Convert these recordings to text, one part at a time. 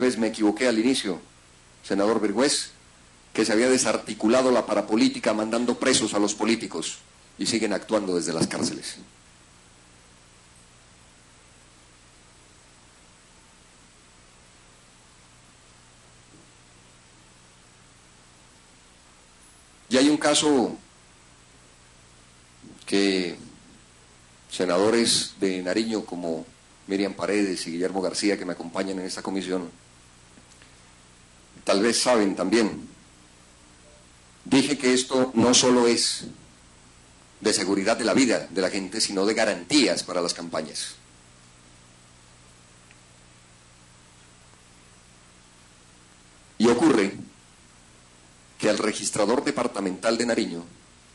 vez me equivoqué al inicio, senador Virgüez, que se había desarticulado la parapolítica mandando presos a los políticos y siguen actuando desde las cárceles. Y hay un caso que senadores de Nariño como Miriam Paredes y Guillermo García, que me acompañan en esta comisión, tal vez saben también. Dije que esto no solo es de seguridad de la vida de la gente, sino de garantías para las campañas. Y ocurre que al registrador departamental de Nariño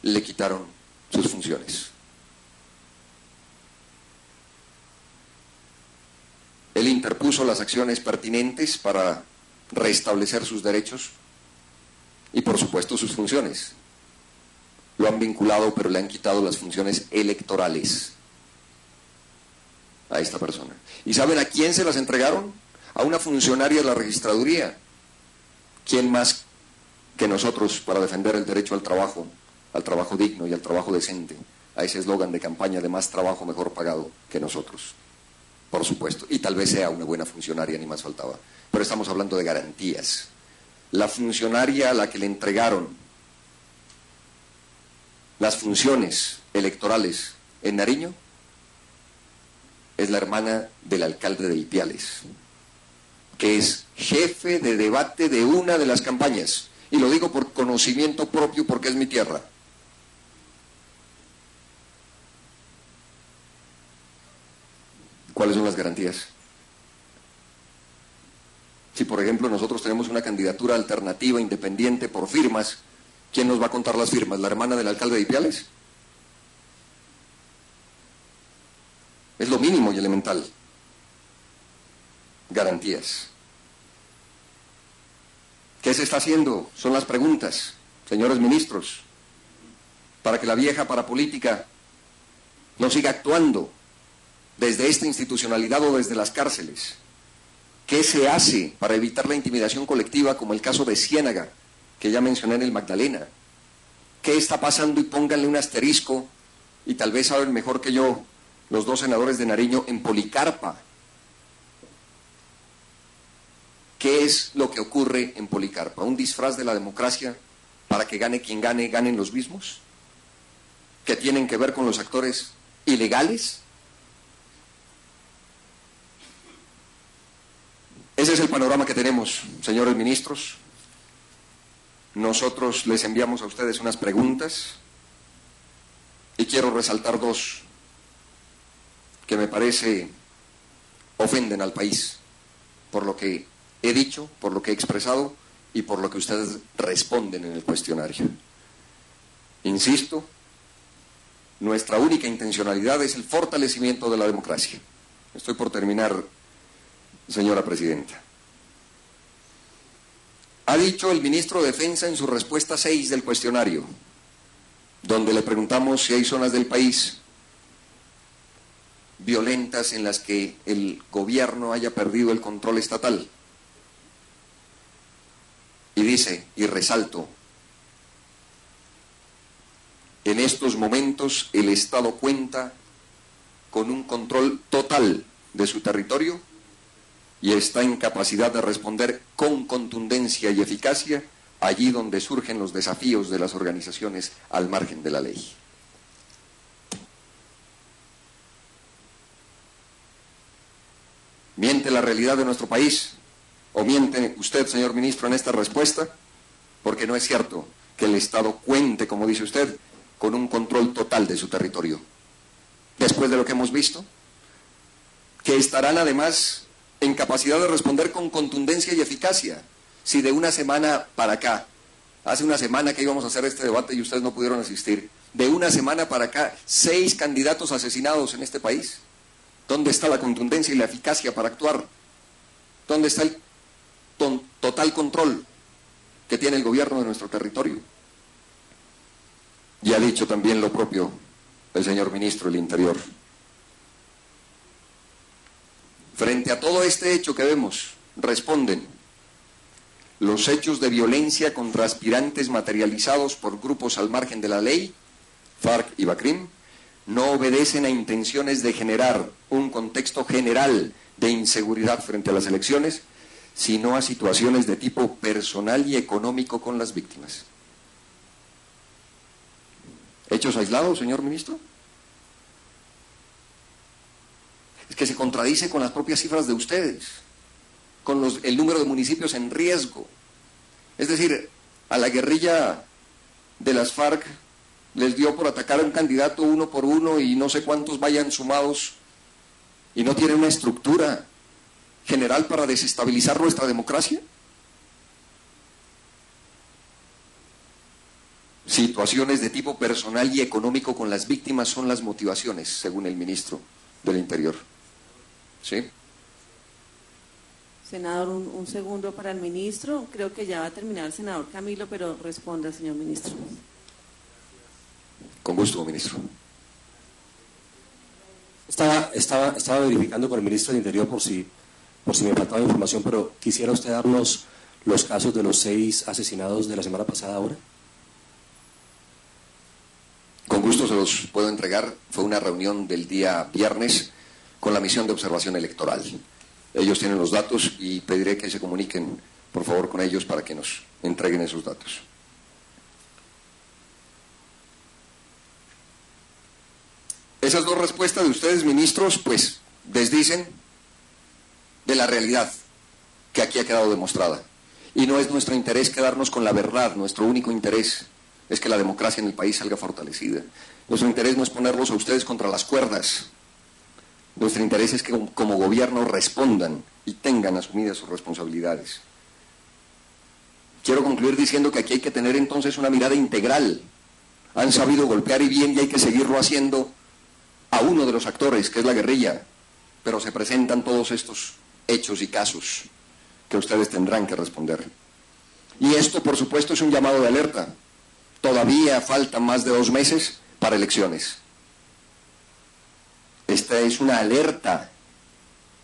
le quitaron sus funciones. Él interpuso las acciones pertinentes para restablecer sus derechos y, por supuesto, sus funciones. Lo han vinculado, pero le han quitado las funciones electorales a esta persona. ¿Y saben a quién se las entregaron? A una funcionaria de la registraduría. ¿Quién más que nosotros para defender el derecho al trabajo digno y al trabajo decente, a ese eslogan de campaña de más trabajo mejor pagado que nosotros? Por supuesto, y tal vez sea una buena funcionaria, ni más faltaba, pero estamos hablando de garantías. La funcionaria a la que le entregaron las funciones electorales en Nariño es la hermana del alcalde de Ipiales, que es jefe de debate de una de las campañas, y lo digo por conocimiento propio porque es mi tierra. ¿Cuáles son las garantías? Si, por ejemplo, nosotros tenemos una candidatura alternativa, independiente, por firmas, ¿quién nos va a contar las firmas? ¿La hermana del alcalde de Ipiales? Es lo mínimo y elemental. Garantías. ¿Qué se está haciendo? Son las preguntas, señores ministros, para que la vieja parapolítica no siga actuando desde esta institucionalidad o desde las cárceles. ¿Qué se hace para evitar la intimidación colectiva, como el caso de Ciénaga, que ya mencioné en el Magdalena? ¿Qué está pasando? Y pónganle un asterisco, y tal vez saben mejor que yo los dos senadores de Nariño, en Policarpa. ¿Qué es lo que ocurre en Policarpa? ¿Un disfraz de la democracia para que gane quien gane, ganen los mismos? ¿Que tienen que ver con los actores ilegales? Ese es el panorama que tenemos, señores ministros. Nosotros les enviamos a ustedes unas preguntas y quiero resaltar dos que me parece ofenden al país por lo que he dicho, por lo que he expresado y por lo que ustedes responden en el cuestionario. Insisto, nuestra única intencionalidad es el fortalecimiento de la democracia. Estoy por terminar, señora presidenta. Ha dicho el ministro de Defensa en su respuesta 6 del cuestionario, donde le preguntamos si hay zonas del país violentas en las que el gobierno haya perdido el control estatal. Y dice, y resalto, en estos momentos el Estado cuenta con un control total de su territorio y está en capacidad de responder con contundencia y eficacia allí donde surgen los desafíos de las organizaciones al margen de la ley. ¿Miente la realidad de nuestro país? ¿O miente usted, señor ministro, en esta respuesta? Porque no es cierto que el Estado cuente, como dice usted, con un control total de su territorio. Después de lo que hemos visto, que estarán además en capacidad de responder con contundencia y eficacia. Si de una semana para acá, hace una semana que íbamos a hacer este debate y ustedes no pudieron asistir, de una semana para acá, 6 candidatos asesinados en este país. ¿Dónde está la contundencia y la eficacia para actuar? ¿Dónde está el total control que tiene el gobierno de nuestro territorio? Y ha dicho también lo propio el señor ministro del Interior. Frente a todo este hecho que vemos, responden los hechos de violencia contra aspirantes materializados por grupos al margen de la ley, FARC y BACRIM, no obedecen a intenciones de generar un contexto general de inseguridad frente a las elecciones, sino a situaciones de tipo personal y económico con las víctimas. ¿Hechos aislados, señor ministro? Es que se contradice con las propias cifras de ustedes, con el número de municipios en riesgo. Es decir, a la guerrilla de las FARC les dio por atacar a un candidato uno por uno y no sé cuántos vayan sumados, y no tiene una estructura general para desestabilizar nuestra democracia. Situaciones de tipo personal y económico con las víctimas son las motivaciones, según el ministro del Interior. ¿Sí? Senador, un segundo para el ministro. Creo que ya va a terminar el senador Camilo, pero responda, señor ministro. Con gusto, ministro. Estaba verificando con el ministro del Interior por si me faltaba información, pero ¿quisiera usted darnos los casos de los 6 asesinados de la semana pasada ahora? Con gusto se los puedo entregar. Fue una reunión del día viernes con la misión de observación electoral. Ellos tienen los datos y pediré que se comuniquen, por favor, con ellos para que nos entreguen esos datos. Esas dos respuestas de ustedes, ministros, pues desdicen de la realidad que aquí ha quedado demostrada. Y no es nuestro interés quedarnos con la verdad, nuestro único interés es que la democracia en el país salga fortalecida. Nuestro interés no es ponerlos a ustedes contra las cuerdas. Nuestro interés es que como gobierno respondan y tengan asumidas sus responsabilidades. Quiero concluir diciendo que aquí hay que tener entonces una mirada integral. Han sabido golpear y bien, y hay que seguirlo haciendo a uno de los actores, que es la guerrilla, pero se presentan todos estos hechos y casos que ustedes tendrán que responder. Y esto, por supuesto, es un llamado de alerta. Todavía faltan más de 2 meses para elecciones. Esta es una alerta,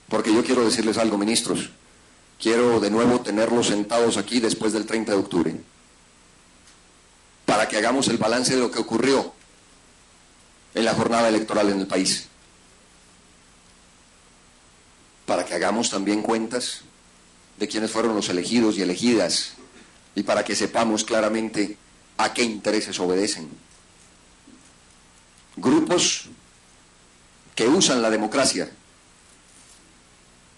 porque yo quiero decirles algo, ministros. Quiero de nuevo tenerlos sentados aquí después del 30 de octubre, para que hagamos el balance de lo que ocurrió en la jornada electoral en el país, para que hagamos también cuentas de quiénes fueron los elegidos y elegidas, y para que sepamos claramente a qué intereses obedecen. Grupos que usan la democracia,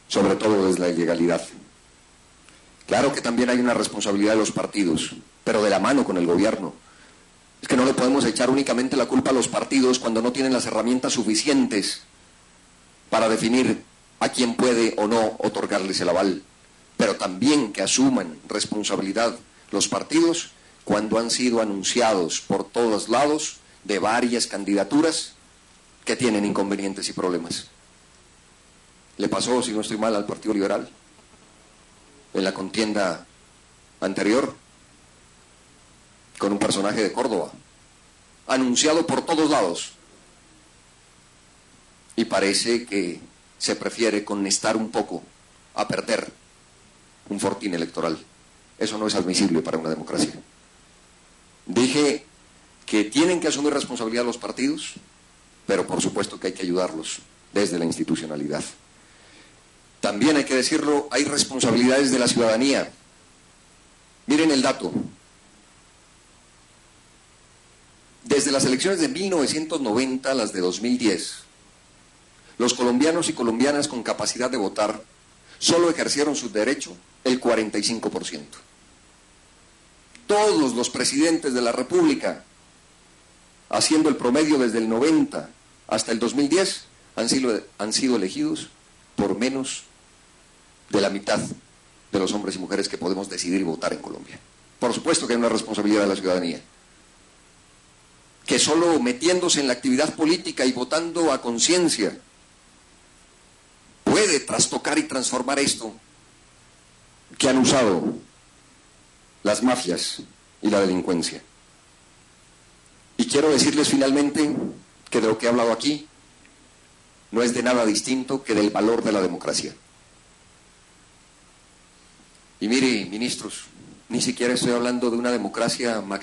sobre todo desde la ilegalidad. Claro que también hay una responsabilidad de los partidos, pero de la mano con el gobierno. Es que no le podemos echar únicamente la culpa a los partidos cuando no tienen las herramientas suficientes para definir a quién puede o no otorgarles el aval, pero también que asuman responsabilidad los partidos cuando han sido anunciados por todos lados de varias candidaturas que tienen inconvenientes y problemas. Le pasó, si no estoy mal, al Partido Liberal en la contienda anterior con un personaje de Córdoba, anunciado por todos lados, y parece que se prefiere connestar un poco a perder un fortín electoral. Eso no es admisible para una democracia. Dije que tienen que asumir responsabilidad los partidos, pero por supuesto que hay que ayudarlos desde la institucionalidad. También hay que decirlo, hay responsabilidades de la ciudadanía. Miren el dato. Desde las elecciones de 1990 a las de 2010, los colombianos y colombianas con capacidad de votar solo ejercieron su derecho el 45%. Todos los presidentes de la República, haciendo el promedio desde el 90 hasta el 2010, han sido elegidos por menos de la mitad de los hombres y mujeres que podemos decidir votar en Colombia. Por supuesto que hay una responsabilidad de la ciudadanía, que solo metiéndose en la actividad política y votando a conciencia puede trastocar y transformar esto que han usado las mafias y la delincuencia. Y quiero decirles finalmente que de lo que he hablado aquí no es de nada distinto que del valor de la democracia. Y mire, ministros, ni siquiera estoy hablando de una democracia maximal.